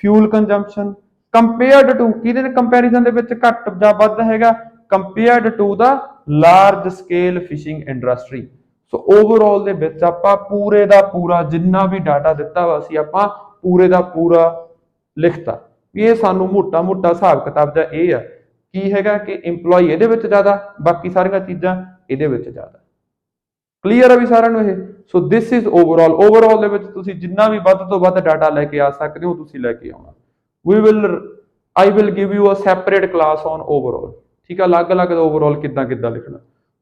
fuel consumption। compared to ਕਿਹਦੇ ਨਾਲ ਕੰਪੈਰੀਜ਼ਨ ਦੇ ਵਿੱਚ ਘੱਟ ਜਾਂ ਵੱਧ ਹੈਗਾ? compared to the large scale fishing industry। So overall ਦੇ ਵਿੱਚ ਆਪਾਂ ਪੂਰੇ ਦਾ ਪੂਰਾ ਜਿੰਨਾ ਵੀ ਡਾਟਾ ਦਿੱਤਾ ਵਾ ਸੀ, ਆਪਾਂ ਪੂਰੇ ਦਾ ਪੂਰਾ ਲਿਖਤਾ। ਇਹ ਸਾਨੂੰ ਮੋਟਾ ਮੋਟਾ ਹਿਸਾਬ ਕਿਤਾਬ ਦਾ ਇਹ ਆ ਕੀ ਹੈਗਾ ਕਿ EMPLOYE ਇਹਦੇ ਵਿੱਚ ਜ਼ਿਆਦਾ, ਬਾਕੀ ਸਾਰੀਆਂ ਚੀਜ਼ਾਂ ਇਹਦੇ ਵਿੱਚ ਜ਼ਿਆਦਾ। ਕਲੀਅਰ ਆ ਵੀ ਸਾਰਿਆਂ ਨੂੰ ਇਹ? ਸੋ ਦਿਸ ਇਜ਼ ਓਵਰਆਲ। ਓਵਰਆਲ ਦੇ ਵਿੱਚ ਤੁਸੀਂ ਜਿੰਨਾ ਵੀ ਵੱਧ ਤੋਂ ਵੱਧ ਡਾਟਾ ਲੈ ਕੇ ਆ ਸਕਦੇ ਹੋ, ਤੁਸੀਂ ਲੈ ਕੇ ਆਉਣਾ। I will give you a separate class on overall। ਠੀਕ ਆ, ਅਲੱਗ-ਅਲੱਗ ਓਵਰਆਲ ਕਿੱਦਾਂ ਕਿੱਦਾਂ ਲਿਖਣਾ।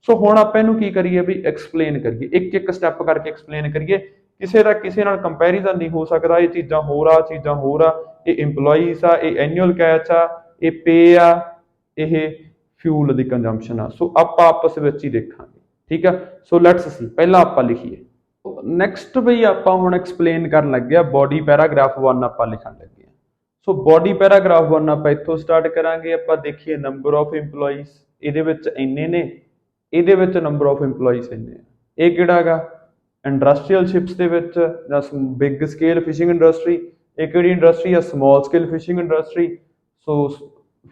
ਸੋ ਹੁਣ ਆਪਾਂ ਇਹਨੂੰ ਕੀ ਕਰੀਏ ਵੀ ਐਕਸਪਲੇਨ ਕਰੀਏ, ਇੱਕ ਇੱਕ ਸਟੈਪ ਕਰਕੇ ਐਕਸਪਲੇਨ ਕਰੀਏ। ਕਿਸੇ ਦਾ ਕਿਸੇ ਨਾਲ ਕੰਪੈਰੀਜ਼ਨ ਨਹੀਂ ਹੋ ਸਕਦਾ। ਇਹ ਚੀਜ਼ਾਂ ਹੋਰ ਆ, ਚੀਜ਼ਾਂ ਹੋਰ ਆ। ਇਹ EMPLOYEES ਆ, ਇਹ ਐਨੂਅਲ ਕੈਚ ਆ, ਇਹ ਪੇ ਆ, ਇਹ ਫਿਊਲ ਦੀ ਕੰਜੰਪਸ਼ਨ ਆ। ਸੋ ਆਪਾਂ ਆਪਸ ਵਿੱਚ ਹੀ ਦੇਖਾਂਗੇ। ਠੀਕ ਆ, ਸੋ ਲੈਟਸ ਸੀ। ਪਹਿਲਾਂ ਆਪਾਂ ਲਿਖੀਏ। ਨੈਕਸਟ ਬਈ ਆਪਾਂ ਹੁਣ ਐਕਸਪਲੇਨ ਕਰਨ ਲੱਗੇ ਆ ਬੋਡੀ ਪੈਰਾਗ੍ਰਾਫ 1 ਆਪਾਂ ਲਿਖਣ ਲੱਗੇ ਆ। ਸੋ ਬੋਡੀ ਪੈਰਾਗ੍ਰਾਫ 1 ਆਪਾਂ ਇੱਥੋਂ ਸਟਾਰਟ ਕਰਾਂਗੇ। ਆਪਾਂ ਦੇਖੀਏ ਨੰਬਰ ਆਫ EMPLOYEES, ਇਹਦੇ ਵਿੱਚ ਇੰਨੇ ਨੇ, ਇਹਦੇ ਵਿੱਚ ਨੰਬਰ ਆਫ EMPLOYEES ਇੰਨੇ ਆ। ਇਹ ਕਿਹੜਾ ਹੈਗਾ? ਇੰਡਸਟਰੀਅਲ ਸ਼ਿਪਸ ਦੇ ਵਿੱਚ ਜਾਂ ਬਿਗ ਸਕੇਲ ਫਿਸ਼ਿੰਗ ਇੰਡਸਟਰੀ। ਇਹ ਕਿਹੜੀ ਇੰਡਸਟਰੀ ਆ? Small scale fishing industry. So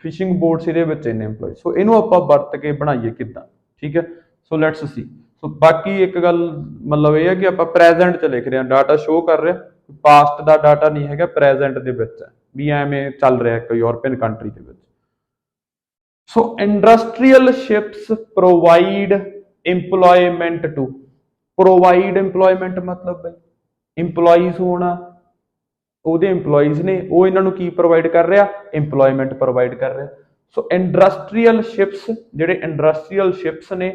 fishing boats ਇਹਦੇ ਵਿੱਚ ਇੰਨੇ EMPLOYEES। ਸੋ ਇਹਨੂੰ ਆਪਾਂ ਵਰਤ ਕੇ ਬਣਾਈਏ ਕਿੱਦਾਂ। ਠੀਕ ਹੈ, ਸੋ ਲੈਟਸ ਸੀ। ਸੋ ਬਾਕੀ ਇੱਕ ਗੱਲ ਮਤਲਬ ਇਹ ਹੈ ਕਿ ਆਪਾਂ ਪ੍ਰੈਜ਼ੈਂਟ 'ਚ ਲਿਖ ਰਹੇ ਹਾਂ, ਡਾਟਾ ਸ਼ੋ ਕਰ ਰਿਹਾ, ਪਾਸਟ ਦਾ ਡਾਟਾ ਨਹੀਂ ਹੈਗਾ, ਪ੍ਰੈਜ਼ੈਂਟ ਦੇ ਵਿੱਚ ਹੈ ਵੀ ਐਵੇਂ ਚੱਲ ਰਿਹਾ ਇੱਕ ਯੂਰਪੀਅਨ ਕੰਟਰੀ ਦੇ ਵਿੱਚ। So industrial ships provide EMPLOYMENT to. Provide EMPLOYMENT ਮਤਲਬ ਬਈ EMPLOYEES ਹੋਣਾ, ਉਹਦੇ EMPLOYEES ਨੇ, ਉਹ ਇਹਨਾਂ ਨੂੰ ਕੀ ਪ੍ਰੋਵਾਈਡ ਕਰ ਰਿਹਾ? EMPLOYMENT ਪ੍ਰੋਵਾਈਡ ਕਰ ਰਿਹਾ। ਸੋ ਇੰਡਸਟਰੀਅਲ ਸ਼ਿਪਸ, ਜਿਹੜੇ ਇੰਡਸਟਰੀਅਲ ਸ਼ਿਪਸ ਨੇ,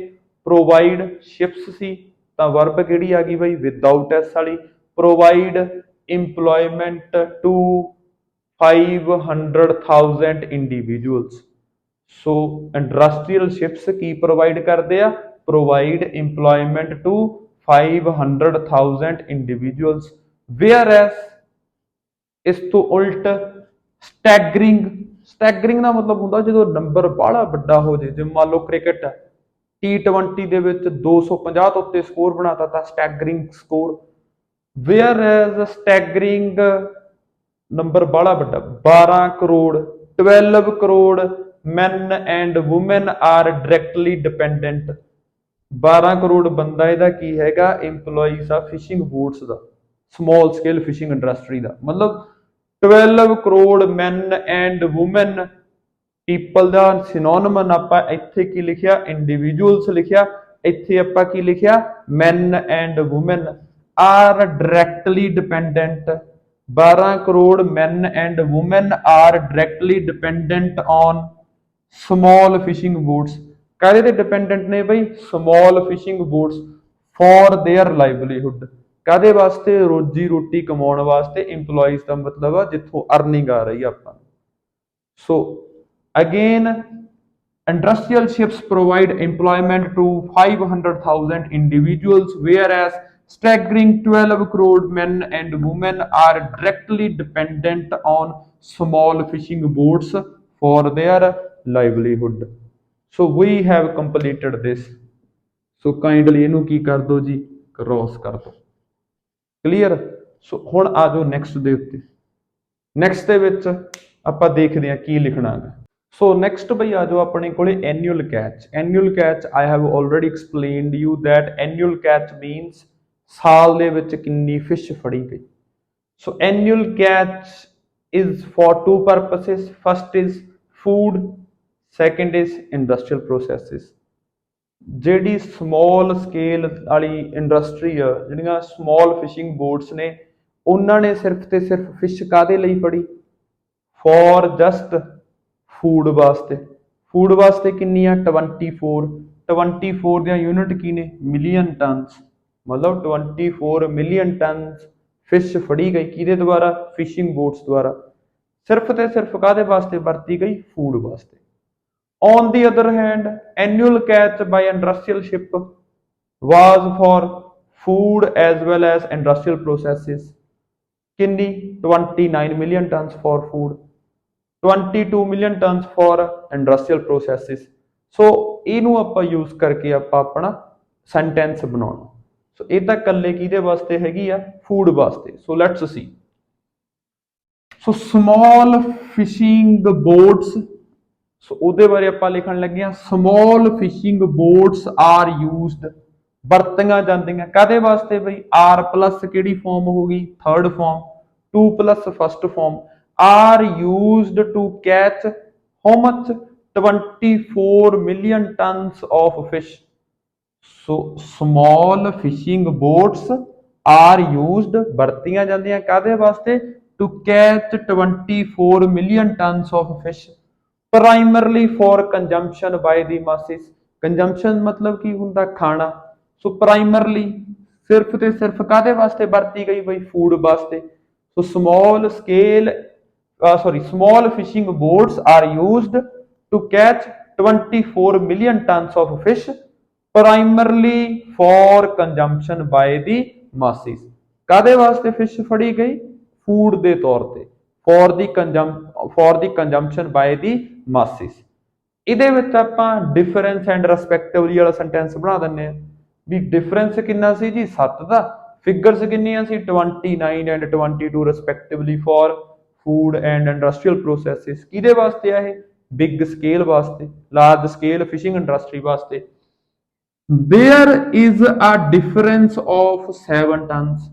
ਪ੍ਰੋਵਾਈਡ ਸ਼ਿਪਸ ਸੀ ਤਾਂ ਵਰਬ ਕਿਹੜੀ ਆ ਗਈ ਬਈ? ਵਿਦਆਊਟ ਐਸ ਵਾਲੀ। Provide EMPLOYMENT to 500,000 individuals. So industrial ships ਕੀ ਪ੍ਰੋਵਾਈਡ ਕਰਦੇ ਆ? Provide EMPLOYMENT to 500,000 individuals, whereas ਇਸ ਤੋਂ ਉਲਟ ਸਟੈਗਰਿੰਗ ਦਾ ਮਤਲਬ ਹੁੰਦਾ ਜਦੋਂ ਨੰਬਰ ਬਾਹਲਾ ਵੱਡਾ ਹੋ ਜੇ, ਜਿਵੇਂ ਮੰਨ ਲਓ ਕ੍ਰਿਕਟ T20 ਦੇ ਵਿੱਚ 250 ਤੋਂ ਉੱਤੇ ਸਕੋਰ ਬਣਾਤਾ ਤਾਂ ਸਟੈਗਰਿੰਗ ਸਕੋਰ, ਵੇਅਰ ਐਜ਼ ਸਟੈਗਰਿੰਗ ਨੰਬਰ ਬਾਹਲਾ ਵੱਡਾ 12 crore 12 crore men and women are directly dependent, 12 crore ਬੰਦਾ ਇਹਦਾ ਕੀ ਹੈਗਾ EMPLOYEES ਆ ਫਿਸ਼ਿੰਗ ਬੋਟਸ ਦਾ, ਸਮਾਲ ਸਕੇਲ ਫਿਸ਼ਿੰਗ ਇੰਡਸਟਰੀ ਦਾ, ਮਤਲਬ 12 crore men and women people ਦਾ ਸਿਨੋਨਿਮ ਆਪਾਂ ਇੱਥੇ ਕੀ ਲਿਖਿਆ ਇੰਡੀਵਿਜੂਅਲਸ ਲਿਖਿਆ, ਇੱਥੇ ਆਪਾਂ ਕੀ ਲਿਖਿਆ men and women are directly dependent, 12 crore men and women are directly dependent on small fishing boats, ਕਾਹਦੇ ਤੇ ਡਿਪੈਂਡੈਂਟ ਨੇ ਬਈ small fishing boats for their livelihood, ਕਾਹਦੇ ਵਾਸਤੇ ਰੋਜੀ ਰੋਟੀ ਕਮਾਉਣ ਵਾਸਤੇ, EMPLOYEES ਦਾ ਮਤਲਬ ਆ ਜਿੱਥੋਂ ਅਰਨਿੰਗ ਆ ਰਹੀ ਆਪਾਂ। ਸੋ again industrial ships provide employment to 500,000 individuals, whereas staggering 12 crore men and women are directly dependent on small fishing boats for their livelihood. So we have completed this. So kindly ਇਹਨੂੰ ਕੀ ਕਰ ਦੋ ਜੀ ਕ੍ਰੋਸ ਕਰ ਦੋ, ਕਲੀਅਰ। ਸੋ ਹੁਣ ਆ ਜਾਓ ਨੈਕਸਟ ਦੇ ਉੱਤੇ, ਨੈਕਸਟ ਦੇ ਵਿੱਚ ਆਪਾਂ ਦੇਖਦੇ ਹਾਂ ਕੀ ਲਿਖਣਾ ਹੈ। ਸੋ ਨੈਕਸਟ ਬਈ ਆ ਜਾਓ ਆਪਣੇ ਕੋਲੇ annual catch. Annual catch I have already explained you that annual catch means ਸਾਲ ਦੇ ਵਿੱਚ ਕਿੰਨੀ ਫਿਸ਼ ਫੜੀ ਗਈ। So annual catch is for two purposes, first is food, second is industrial processes। ਜਿਹੜੀ ਸਮਾਲ ਸਕੇਲ ਵਾਲੀ ਇੰਡਸਟਰੀ ਆ, ਜਿਹੜੀਆਂ ਸਮਾਲ ਫਿਸ਼ਿੰਗ ਬੋਟਸ ਨੇ, ਉਹਨਾਂ ਨੇ ਸਿਰਫ ਤੇ ਸਿਰਫ ਫਿਸ਼ ਕਾਹਦੇ ਲਈ ਫੜੀ, ਫॉर ਜਸਟ ਫੂਡ ਵਾਸਤੇ। ਫੂਡ ਵਾਸਤੇ ਕਿੰਨੀ ਆ 24 ਦੀਆਂ ਯੂਨਿਟ ਕੀ ਨੇ ਮਿਲੀਅਨ ਟਨਸ, ਮਤਲਬ 24 ਮਿਲੀਅਨ ਟਨਸ ਫਿਸ਼ ਫੜੀ ਗਈ ਕਿਹਦੇ ਦੁਆਰਾ ਫਿਸ਼ਿੰਗ ਬੋਟਸ ਦੁਆਰਾ, ਸਿਰਫ ਤੇ ਸਿਰਫ ਕਾਹਦੇ ਵਾਸਤੇ ਵਰਤੀ ਗਈ ਫੂਡ ਵਾਸਤੇ। On the other hand, annual catch by industrial ship was for food as well as industrial processes। Kinni 29 million tons for food, 22 million tons for industrial processes। सो ਇਹਨੂੰ ਆਪਾਂ यूज करके ਆਪਾਂ ਆਪਣਾ sentence ਬਣਾਉਣਾ। ਸੋ ਇਹ ਤਾਂ ਕੱਲੇ ਕਿਹਦੇ ਵਾਸਤੇ ਹੈਗੀ ਆ ਫੂਡ ਵਾਸਤੇ। So let's see. So small fishing boats, ਸੋ ਉਹਦੇ ਬਾਰੇ ਆਪਾਂ ਲਿਖਣ ਲੱਗੇ ਆ small fishing boats are used, ਵਰਤੀਆਂ ਜਾਂਦੀਆਂ ਕਾਦੇ ਵਾਸਤੇ ਬਈ r ਪਲੱਸ ਕਿਹੜੀ ਫਾਰਮ ਹੋ ਗਈ third form, 2 plus first form, are used to catch how much 24 million tons of fish। so small fishing boats are used, ਵਰਤੀਆਂ ਜਾਂਦੀਆਂ ਕਾਦੇ ਵਾਸਤੇ to catch 24 million tons of fish primarily for consumption by the masses। consumption मतलब ਕੀ ਹੁੰਦਾ ਖਾਣਾ। ਸੋ primarily ਸਿਰਫ ਤੇ ਸਿਰਫ ਕਾਦੇ ਵਾਸਤੇ ਵਰਤੀ ਗਈ ਬਈ ਫੂਡ ਵਾਸਤੇ। ਸੋ small fishing boats are used to catch 24 million tons of fish primarily for consumption by the masses। ਕਾਦੇ ਵਾਸਤੇ ਫਿਸ਼ ਫੜੀ ਗਈ ਫੂਡ ਦੇ ਤੌਰ ਤੇ, for the consumption by the masses। ਇਹਦੇ ਵਿੱਚ ਆਪਾਂ ਡਿਫਰੈਂਸ ਐਂਡ ਰਿਸਪੈਕਟਿਵਲੀ ਵਾਲਾ ਸੈਂਟੈਂਸ ਬਣਾ ਦਿੰਨੇ ਆ ਵੀ ਡਿਫਰੈਂਸ ਕਿੰਨਾ ਸੀ ਜੀ 7 ਦਾ, ਫਿਗਰਸ ਕਿੰਨੀਆਂ ਸੀ 29 and 22 respectively for food and industrial processes. ਕਿਹਦੇ ਵਾਸਤੇ ਆ ਇਹ ਬਿਗ ਸਕੇਲ ਵਾਸਤੇ, ਲਾਰਜ ਸਕੇਲ ਫਿਸ਼ਿੰਗ ਇੰਡਸਟਰੀ ਵਾਸਤੇ। there is a difference of 7 tons।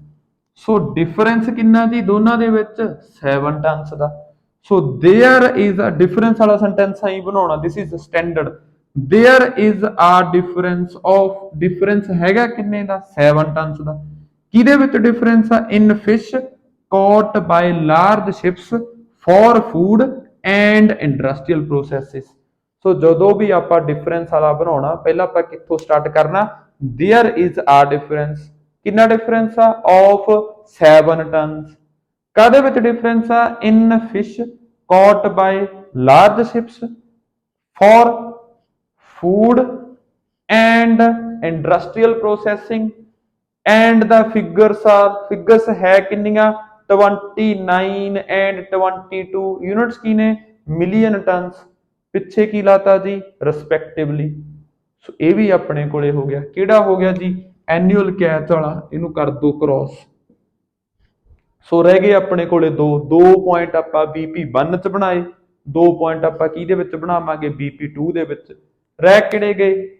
So difference ਕਿੰਨਾ ਜੀ ਦੋਨਾਂ ਦੇ ਵਿੱਚ 7 ਟਨਸ ਦਾ। So there is a difference वाला सेंटेंस ही बनाना, this is standard. There is a difference of, difference हैगा किन्ने दा 7 टन्स दा। किदे विच difference uh in fish caught by large ships for food and industrial processes। So ਜਦੋਂ ਵੀ ਆਪਾਂ ਡਿਫਰੈਂਸ ਵਾਲਾ ਬਣਾਉਣਾ ਪਹਿਲਾਂ ਆਪਾਂ ਕਿੱਥੋਂ ਸਟਾਰਟ ਕਰਨਾ, देयर इज अ डिफरेंस, ਕਿੰਨਾ ਡਿਫਰੈਂਸ ਆ ਆਫ 7 ਟਨਸ। ਕਾਦੇ ਵਿੱਚ ਡਿਫਰੈਂਸ ਆ in fish caught by large ships for food and industrial processing। And the figures है किन्नियां 29 एंड 22 यूनिट्स की ने मिलियन टन्स पिछे की लाता जी रिस्पैक्टिवली। सो ये भी अपने कोले हो गया, केड़ा हो गया जी एनुअल कैच वाला, इनू कर दो क्रॉस। सो रह गए अपने कोले दो पॉइंट आपां BP1 च बनाए, 2 पॉइंट आपां किहदे विच बनावांगे BP2 दे विच। रह किहड़े गए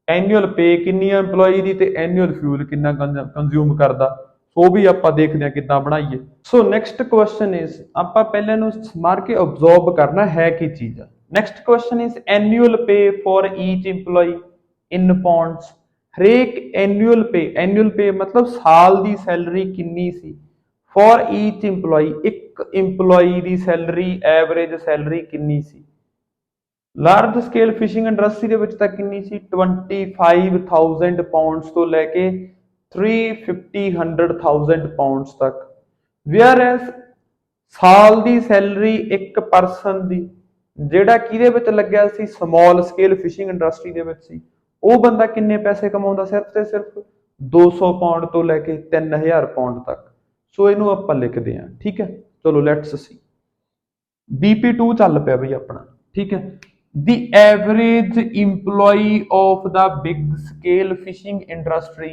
एनुअल पे किन्नी एंपलॉई दी ते एनुअल फ्यूल किन्ना कंज्यूम करदा। सो भी आपां देखदे हां किद्दां बनाईए। सो नैक्सट क्वेश्चन इज आपां पहले नूं मार के ऑब्जर्व करना है की चीज। Next question is annual pay for each employee in pounds. हरेक एनुअल पे मतलब साल दी सैलरी किन्नी सी फॉर ईच इंपलॉई, एक इंपलॉई दी सैलरी एवरेज सैलरी किन्नी सी। लार्ज स्केल फिशिंग इंडस्ट्री ਦੇ ਵਿੱਚ ਤਾਂ ਕਿੰਨੀ ਸੀ 25000 ਪਾਉਂਡਸ ਤੋਂ ਲੈ ਕੇ 350,000 ਪਾਉਂਡਸ ਤੱਕ। ਵੇਅਰ ਐਸ ਸਾਲ ਦੀ ਸੈਲਰੀ ਇੱਕ ਪਰਸਨ ਦੀ ਜਿਹੜਾ ਕਿਹਦੇ ਵਿੱਚ ਲੱਗਿਆ ਸੀ ਸਮਾਲ ਸਕੇਲ ਫਿਸ਼ਿੰਗ ਇੰਡਸਟਰੀ ਦੇ ਵਿੱਚ ਸੀ, ਉਹ ਬੰਦਾ ਕਿੰਨੇ ਪੈਸੇ ਕਮਾਉਂਦਾ ਸਿਰਫ ਤੇ ਸਿਰਫ 200 ਪਾਉਂਡ ਤੋਂ ਲੈ ਕੇ 3000 ਪਾਉਂਡ ਤੱਕ। ਸੋ ਇਹਨੂੰ ਆਪਾਂ ਲਿਖਦੇ ਹਾਂ, ਠੀਕ ਹੈ। ਚਲੋ ਲੈਟਸ ਸੀ BP2 ਚੱਲ ਪਿਆ ਬਈ ਆਪਣਾ, ਠੀਕ ਹੈ। The average employee of the big scale fishing industry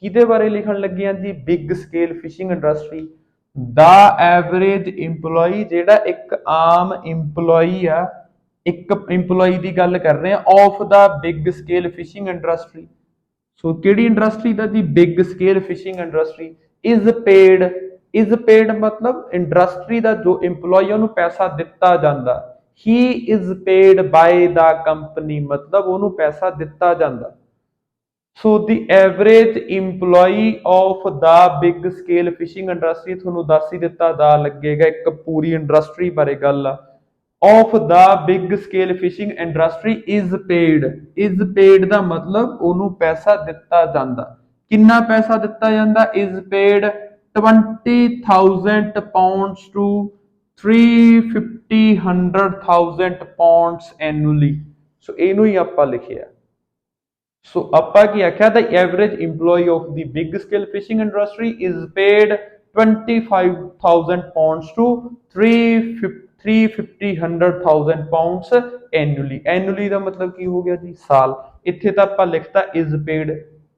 ਕਿਹਦੇ ਬਾਰੇ ਲਿਖਣ ਲੱਗੇ ਆ ਜੀ ਬਿਗ ਸਕੇਲ ਫਿਸ਼ਿੰਗ ਇੰਡਸਟਰੀ। ਦਾ ਐਵਰੇਜ EMPLOYEE ਜਿਹੜਾ ਇੱਕ ਆਮ EMPLOYEE ਆ, ਇੱਕ EMPLOYEE ਦੀ ਗੱਲ ਕਰ ਰਹੇ ਆ of the big scale fishing industry. So ਕਿਹੜੀ ਇੰਡਸਟਰੀ ਦਾ ਜੀ big scale fishing industry. Is paid ਮਤਲਬ ਇੰਡਸਟਰੀ ਦਾ ਜੋ EMPLOYEE ਉਹਨੂੰ ਪੈਸਾ ਦਿੱਤਾ ਜਾਂਦਾ। he is paid by the company मतलब ਉਹਨੂੰ ਪੈਸਾ ਦਿੱਤਾ ਜਾਂਦਾ। so the average employee of the big scale fishing industry ਤੁਹਾਨੂੰ ਦੱਸ ਹੀ ਦਿੱਤਾ ਦਾ ਲੱਗੇਗਾ, ਇੱਕ ਪੂਰੀ ਇੰਡਸਟਰੀ ਬਾਰੇ ਗੱਲ ਆ। of the big scale fishing industry is paid ਦਾ ਮਤਲਬ ਉਹਨੂੰ ਪੈਸਾ ਦਿੱਤਾ ਜਾਂਦਾ। ਕਿੰਨਾ ਪੈਸਾ ਦਿੱਤਾ ਜਾਂਦਾ is paid 20,000 pounds to 350,000 pounds annually। ਸੋ ਇਹਨੂੰ ਹੀ ਆਪਾਂ ਲਿਖਿਆ। ਸੋ ਆਪਾਂ ਕੀ ਆਖਿਆ the average employee of the big scale fishing industry is paid 25,000 pounds to 350,000 pounds annually। annually ਦਾ ਮਤਲਬ ਕੀ ਹੋ ਗਿਆ ਜੀ ਸਾਲ। ਇੱਥੇ ਤਾਂ ਆਪਾਂ ਲਿਖਤਾ is paid,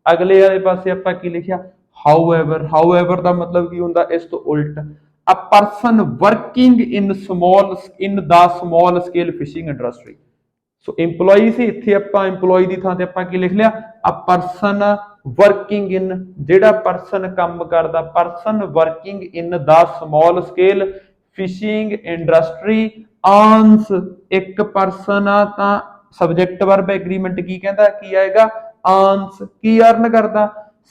ਅਗਲੇ ਵਾਲੇ ਪਾਸੇ ਆਪਾਂ ਕੀ ਲਿਖਿਆ however ਦਾ ਮਤਲਬ ਕੀ ਹੁੰਦਾ ਇਸ ਤੋਂ ਉਲਟ a person working in the small scale fishing industry। So EMPLOYEE ਸੀ, ਇੱਥੇ ਆਪਾਂ EMPLOYEE ਦੀ ਥਾਂ ਤੇ ਆਪਾਂ ਕੀ ਲਿਖ ਲਿਆ a person working in, ਜਿਹੜਾ ਪਰਸਨ ਕੰਮ ਕਰਦਾ person working in the small scale fishing industry earns, ਇੱਕ ਪਰਸਨ ਆ ਤਾਂ ਸਬਜੈਕਟ ਵਰਬ ਐਗਰੀਮੈਂਟ ਕੀ ਕਹਿੰਦਾ ਕੀ ਆਏਗਾ earns, ਕੀ ਅਰਨ ਕਰਦਾ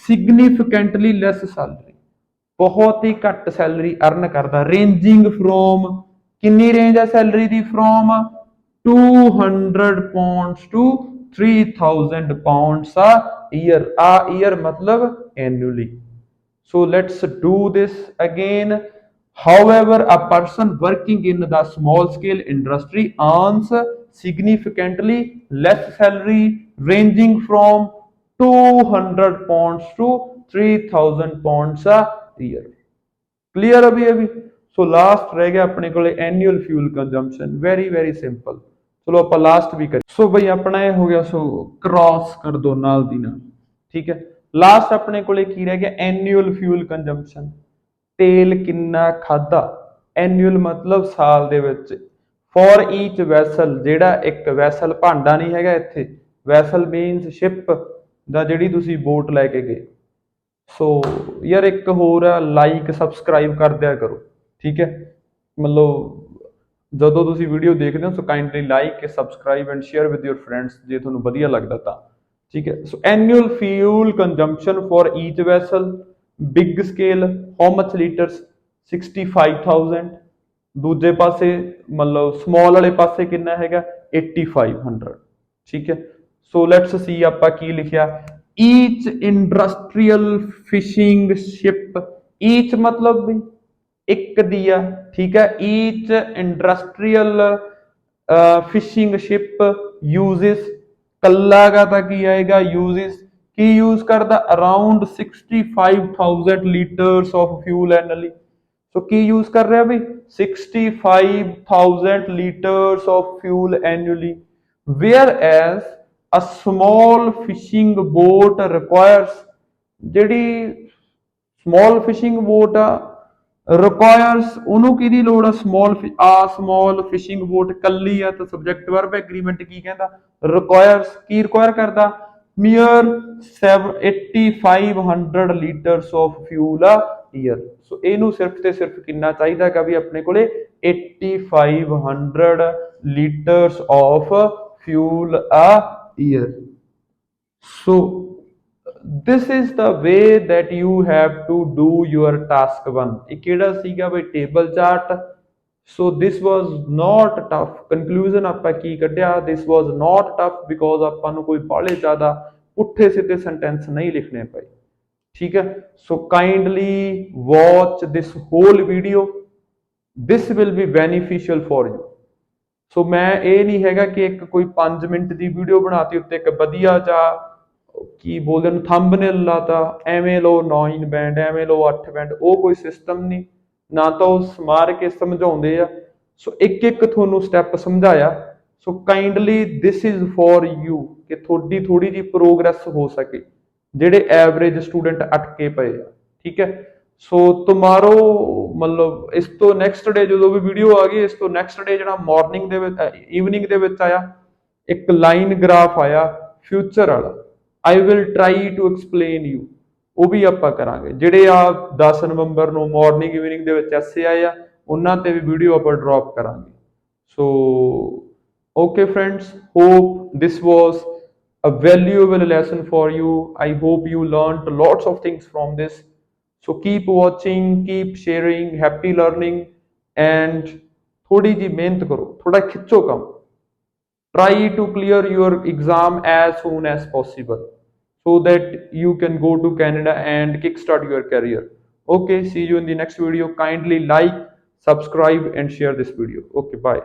significantly less salary, बहुत ही घट सैलरी अर्न करता। रेंजिंग फ्रॉम, किन्नी रेंज है सैलरी दी from 200 pounds to 3000 pounds a year मतलब annually. So let's do this again. however a person working in the small scale industry earns significantly less salary ranging from 200 pounds to 3000 pounds a year. Clear अभी सो लास्ट रह गया अपने को annual fuel consumption, very simple. चलो आप लास्ट भी करें। सो भाई अपना ये हो गया, सो क्रॉस कर दो नाल दी नाल, ठीक है। लास्ट अपने को की रह गया एनुअल फ्यूल कंजम्पशन, तेल किन्ना खादा। एनुअल मतलब साल दे विच। फॉर ईच वैसल, जेड़ा एक वैसल भांडा नहीं हैगा इत्थे, वैसल मीनस शिप दा जिहड़ी तुसीं बोट लैके गए। सो यार एक होर लाइक सबसक्राइब कर दिया करो, ठीक है। मतलब ਜਦੋਂ ਤੁਸੀਂ ਵੀਡੀਓ ਦੇਖਦੇ ਹੋ so kindly like subscribe and share with your friends ਜੇ ਤੁਹਾਨੂੰ ਵਧੀਆ ਲੱਗਦਾ ਤਾਂ, ਠੀਕ ਹੈ। So annual fuel consumption for each vessel big scale how much litres 65,000। ਦੂਜੇ ਪਾਸੇ ਮਤਲਬ ਸਮਾਲ ਵਾਲੇ ਪਾਸੇ ਕਿੰਨਾ ਹੈਗਾ 8500, ਠੀਕ ਹੈ। ਸੋ ਲੈਟਸ ਸੀ ਆਪਾਂ ਕੀ ਲਿਖਿਆ each industrial fishing ship. Each मतलब ਵੀ ਇੱਕ ਦੀ ਆ, ਠੀਕ ਹੈ। Each industrial fishing ship uses, ਕੱਲਾ ਗਾ ਤਾਂ ਕੀ ਆਏਗਾ ਯੂਜ਼ਸ ਕੀ यूज करता around 65,000 litres of fuel annually. So की यूज कर रहे हैं भाई 65,000 litres of fuel annually, whereas a small fishing boat requires, ਜਿਹੜੀ ਸਮॉल ਫਿਸ਼ਿੰਗ ਬੋਟ ਆ ਰਿਕੁਆਇਰਸ ਉਹਨੂੰ ਕਿਹਦੀ ਲੋੜ ਆ ਸਮॉल ਫਿਸ਼ਿੰਗ ਬੋਟ ਕੱਲੀ ਆ ਤਾਂ ਸਬਜੈਕਟ ਵਰਬ ਐਗਰੀਮੈਂਟ ਕੀ ਕਹਿੰਦਾ ਰਿਕੁਆਇਰਸ ਕੀ ਰਿਕੁਆਇਰ ਕਰਦਾ ਮੀਅਰ 8500 ਲੀਟਰਸ ਆਫ ਫਿਊਲ ਆ ਈਅਰ। ਸੋ ਇਹਨੂੰ ਸਿਰਫ ਤੇ ਸਿਰਫ ਕਿੰਨਾ ਚਾਹੀਦਾ ਹੈਗਾ ਵੀ ਆਪਣੇ ਕੋਲੇ 8500 ਲੀਟਰਸ ਆਫ ਫਿਊਲ ਆ year. So this is the way that you have to do your task 1। ਇਹ ਕਿਹੜਾ ਸੀਗਾ ਬਈ table chart. so this was not tough। conclusion ਆਪਾਂ ਕੀ ਕੱਢਿਆ this was not tough because ਆਪਾਂ ਨੂੰ ਕੋਈ ਬਾਹਲੇ ਜ਼ਿਆਦਾ ਪੁੱਠੇ ਸਿੱਧੇ ਸੈਂਟੈਂਸ ਨਹੀਂ ਲਿਖਣੇ ਪਏ, ਠੀਕ ਹੈ। so kindly watch this whole video, this will be beneficial for you। ਸੋ ਮੈਂ ਇਹ ਨਹੀਂ ਹੈਗਾ ਕਿ ਇੱਕ ਕੋਈ 5 ਮਿੰਟ ਦੀ ਵੀਡੀਓ ਬਣਾਤੀ ਉੱਤੇ ਇੱਕ ਵਧੀਆ ਜਾ ਕੀ ਬੋਲਦੇ ਨੇ ਥੰਬਨੇਲ ਲਾਤਾ ਐਵੇਂ ਲੋ 9 ਬੈਂਡ ਐਵੇਂ ਲੋ 8 ਬੈਂਡ, ਉਹ ਕੋਈ ਸਿਸਟਮ ਨਹੀਂ, ਨਾ ਤਾਂ ਉਹ ਸਮਾਰ ਕੇ ਸਮਝਾਉਂਦੇ ਆ। ਸੋ ਇੱਕ ਇੱਕ ਤੁਹਾਨੂੰ ਸਟੈਪ ਸਮਝਾਇਆ। So kindly this is for you ਕਿ ਤੁਹਾਡੀ ਥੋੜੀ ਜੀ ਪ੍ਰੋਗਰੈਸ ਹੋ ਸਕੇ ਜਿਹੜੇ ਐਵਰੇਜ ਸਟੂਡੈਂਟ ਅਟਕੇ ਪਏ ਆ, ਠੀਕ ਹੈ। ਸੋ ਟੁਮਾਰੋ ਮਤਲਬ ਇਸ ਤੋਂ ਨੈਕਸਟ ਡੇ ਜਦੋਂ ਵੀ ਵੀਡੀਓ ਆ ਗਈ ਇਸ ਤੋਂ ਨੈਕਸਟ ਡੇ ਜਿਹੜਾ ਮਾਰਨਿੰਗ ਦੇ ਵਿੱਚ ਈਵਨਿੰਗ ਦੇ ਵਿੱਚ ਆਇਆ ਇੱਕ ਲਾਈਨ ਗ੍ਰਾਫ ਆਇਆ ਫਿਊਚਰ ਵਾਲਾ, I will try to explain you, ਉਹ ਵੀ ਆਪਾਂ ਕਰਾਂਗੇ। ਜਿਹੜੇ ਆ 10 ਨਵੰਬਰ ਨੂੰ ਮਾਰਨਿੰਗ ਈਵਨਿੰਗ ਦੇ ਵਿੱਚ ਐਸੇ ਆਏ ਆ ਉਹਨਾਂ ਤੇ ਵੀ ਵੀਡੀਓ ਆਪਾਂ ਡ੍ਰੌਪ ਕਰਾਂਗੇ। So okay friends, hop this was a valuable lesson for you। I hope you learned lots of things from this। so keep watching, keep sharing, happy learning and थोड़ी जी मेहनत करो, थोड़ा खिंचो काम, try to clear your exam as soon as possible so that you can go to Canada and kickstart your career। okay, see you in the next video। kindly like, subscribe and share this video। okay, bye।